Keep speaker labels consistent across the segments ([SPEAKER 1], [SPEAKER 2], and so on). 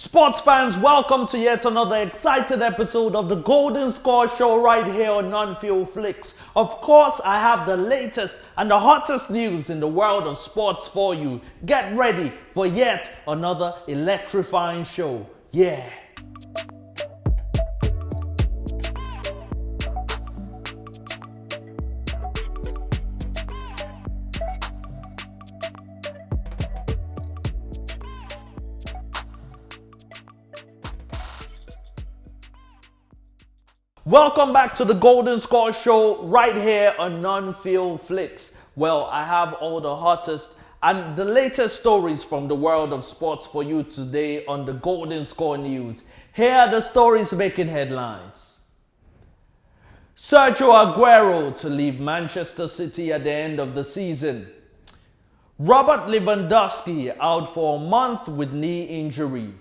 [SPEAKER 1] Sports fans, welcome to yet another exciting episode of the Golden Score Show right here on Non-Field Flicks. Of course, I have the latest and the hottest news in the world of sports for you. Get ready for yet another electrifying show. Yeah. Welcome back to the Golden Score Show right here on Non-Field Flicks. Well, I have all the hottest and the latest stories from the world of sports for you today on the Golden Score News. Here are the stories making headlines. Sergio Aguero to leave Manchester City at the end of the season. Robert Lewandowski out for a month with knee injury.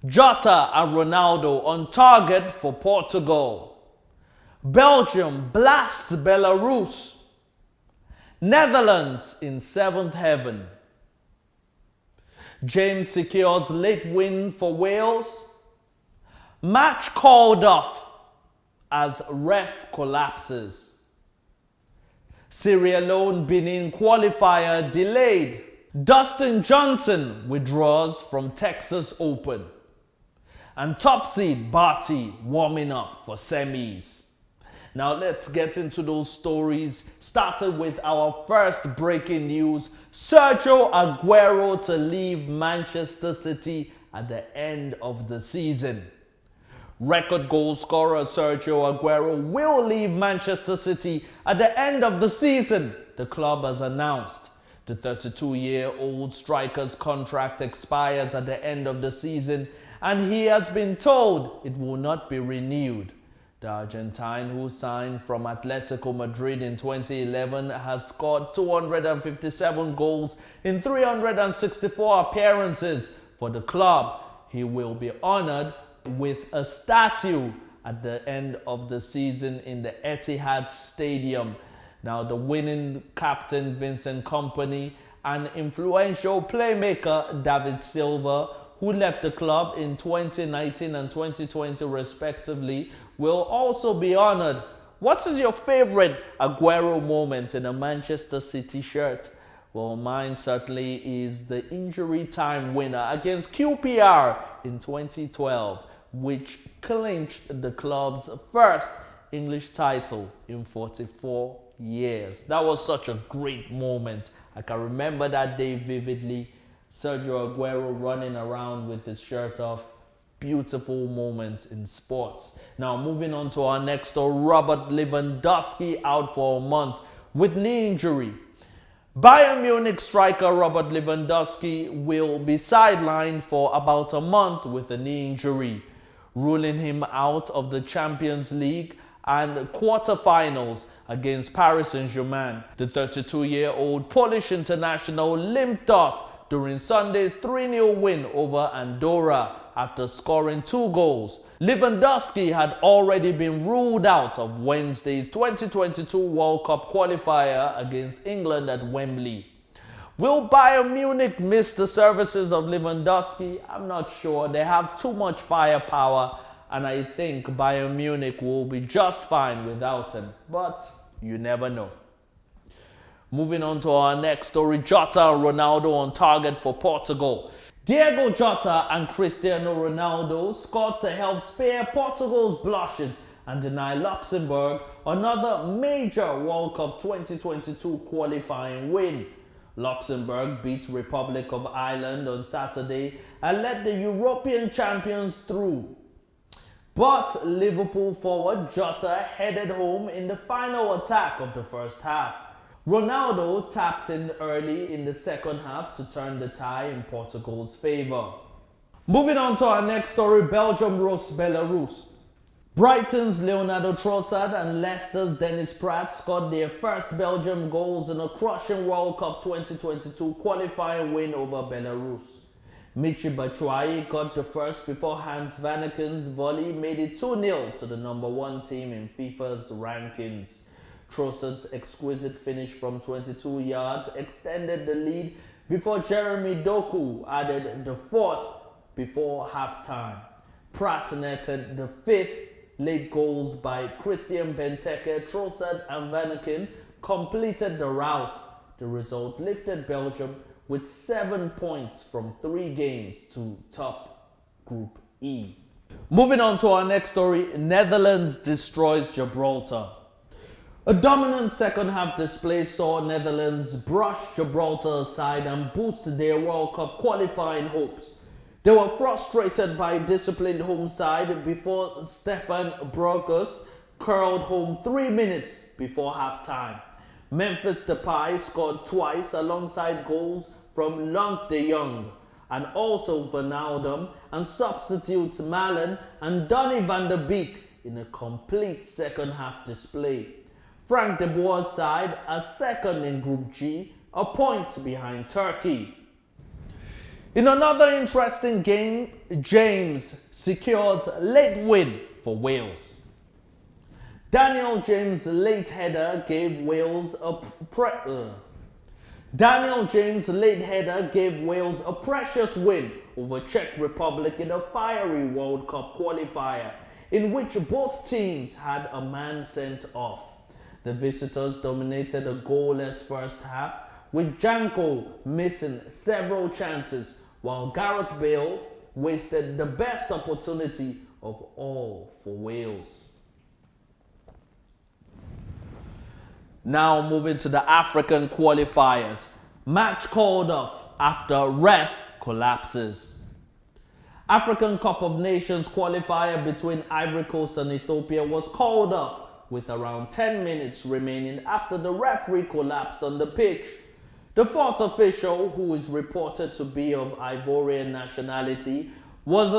[SPEAKER 1] Jota and Ronaldo on target for Portugal. Belgium blasts Belarus. Netherlands in seventh heaven. James secures late win for Wales. Match called off as ref collapses. Leone-Benin qualifier delayed. Dustin Johnson withdraws from Texas Open. And top seed Barty warming up for semis. Now let's get into those stories. Started with our first breaking news. Sergio Aguero to leave Manchester City at the end of the season. Record goal scorer Sergio Aguero will leave Manchester City at the end of the season, the club has announced. The 32-year-old striker's contract expires at the end of the season, and he has been told it will not be renewed. The Argentine, who signed from Atletico Madrid in 2011, has scored 257 goals in 364 appearances for the club. He will be honored with a statue at the end of the season in the Etihad Stadium. Now, the winning captain Vincent Kompany and influential playmaker David Silva, who left the club in 2019 and 2020 respectively, will also be honored. What is your favorite Aguero moment in a Manchester City shirt? Well, mine certainly is the injury time winner against QPR in 2012, which clinched the club's first English title in 44 years. That was such a great moment. I can remember that day vividly. Sergio Aguero running around with his shirt off. Beautiful moment in sports. Now moving on to our next story. Robert Lewandowski out for a month with knee injury. Bayern Munich striker Robert Lewandowski will be sidelined for about a month with a knee injury, ruling him out of the Champions League and quarterfinals against Paris Saint-Germain. The 32-year-old Polish international limped off during Sunday's 3-0 win over Andorra after scoring 2 goals. Lewandowski had already been ruled out of Wednesday's 2022 World Cup qualifier against England at Wembley. Will Bayern Munich miss the services of Lewandowski? I'm not sure. They have too much firepower, and I think Bayern Munich will be just fine without him. But you never know. Moving on to our next story, Jota and Ronaldo on target for Portugal. Diego Jota and Cristiano Ronaldo scored to help spare Portugal's blushes and deny Luxembourg another major World Cup 2022 qualifying win. Luxembourg beat Republic of Ireland on Saturday and led the European champions through. But Liverpool forward Jota headed home in the final attack of the first half. Ronaldo tapped in early in the second half to turn the tie in Portugal's favour. Moving on to our next story, Belgium roasts Belarus. Brighton's Leonardo Trossard and Leicester's Dennis Praet scored their first Belgium goals in a crushing World Cup 2022 qualifying win over Belarus. Michy Batshuayi got the first before Hans Vanneken's volley made it 2-0 to the number 1 team in FIFA's rankings. Trossard's exquisite finish from 22 yards extended the lead before Jeremy Doku added the fourth before halftime. Pratt netted the fifth. Late goals by Christian Benteke, Trossard and Vanaken completed the rout. The result lifted Belgium with 7 points from 3 games to top Group E. Moving on to our next story, Netherlands destroys Gibraltar. A dominant second half display saw Netherlands brush Gibraltar aside and boost their World Cup qualifying hopes. They were frustrated by a disciplined home side before Stefan Berghuis curled home 3 minutes before halftime. Memphis Depay scored twice alongside goals from Luuk de Jong and also Wijnaldum, and substitutes Malen and Donny van der Beek in a complete second half display. Frank de Boer's side are second in Group G, a point behind Turkey. In another interesting game, James secures late win for Wales. Daniel James' late header gave Wales a precious win over Czech Republic in a fiery World Cup qualifier in which both teams had a man sent off. The visitors dominated a goalless first half, with Janko missing several chances, while Gareth Bale wasted the best opportunity of all for Wales. Now moving to the African qualifiers. Match called off after ref collapses. African Cup of Nations qualifier between Ivory Coast and Ethiopia was called off with around 10 minutes remaining after the referee collapsed on the pitch. The fourth official, who is reported to be of Ivorian nationality, was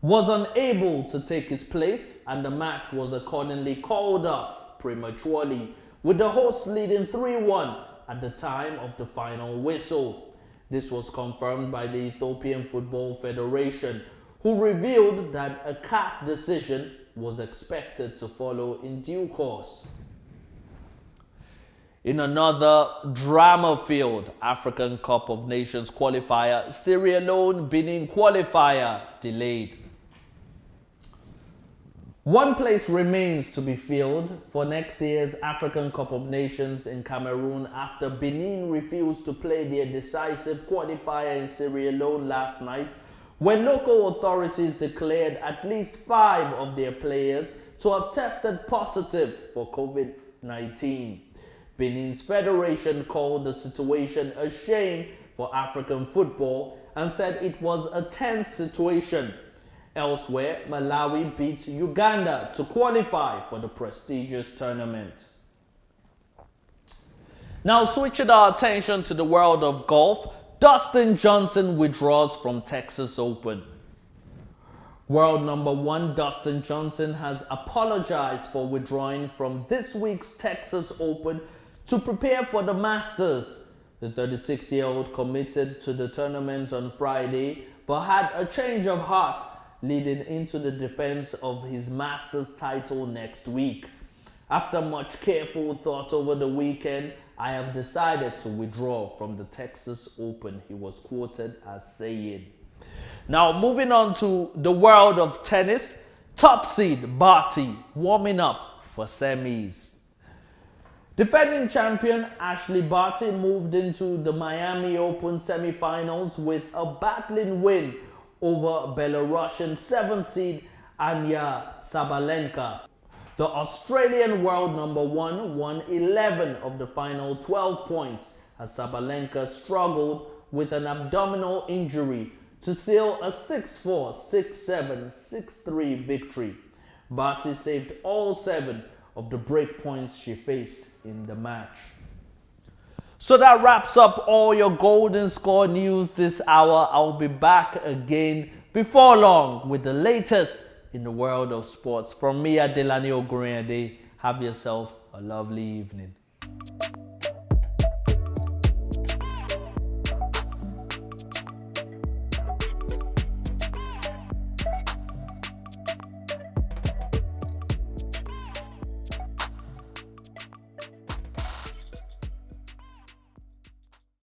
[SPEAKER 1] unable to take his place, and the match was accordingly called off prematurely, with the hosts leading 3-1 at the time of the final whistle. This was confirmed by the Ethiopian Football Federation, who revealed that a CAF decision was expected to follow in due course. In another drama-filled African Cup of Nations qualifier, Leone-Benin qualifier delayed. One place remains to be filled for next year's African Cup of Nations in Cameroon after Benin refused to play their decisive qualifier in Sierra Leone last night, when local authorities declared at least 5 of their players to have tested positive for COVID-19. Benin's federation called the situation a shame for African football and said it was a tense situation. Elsewhere, Malawi beat Uganda to qualify for the prestigious tournament. Now switching our attention to the world of golf, Dustin Johnson withdraws from Texas Open. World number 1 Dustin Johnson has apologized for withdrawing from this week's Texas Open to prepare for the Masters. The 36-year-old committed to the tournament on Friday, but had a change of heart leading into the defense of his Masters title next week. After much careful thought over the weekend, I have decided to withdraw from the Texas Open, he was quoted as saying. Now moving on to the world of tennis, top seed Barty warming up for semis. Defending champion Ashley Barty moved into the Miami Open semi-finals with a battling win over Belarusian 7th seed Anya Sabalenka. The Australian world number 1 won 11 of the final 12 points as Sabalenka struggled with an abdominal injury to seal a 6-4, 6-7, 6-3 victory. Barty saved all 7 of the break points she faced in the match. So that wraps up all your Golden Score news this hour. I'll be back again before long with the latest in the world of sports. From me, Adelani, have yourself a lovely evening.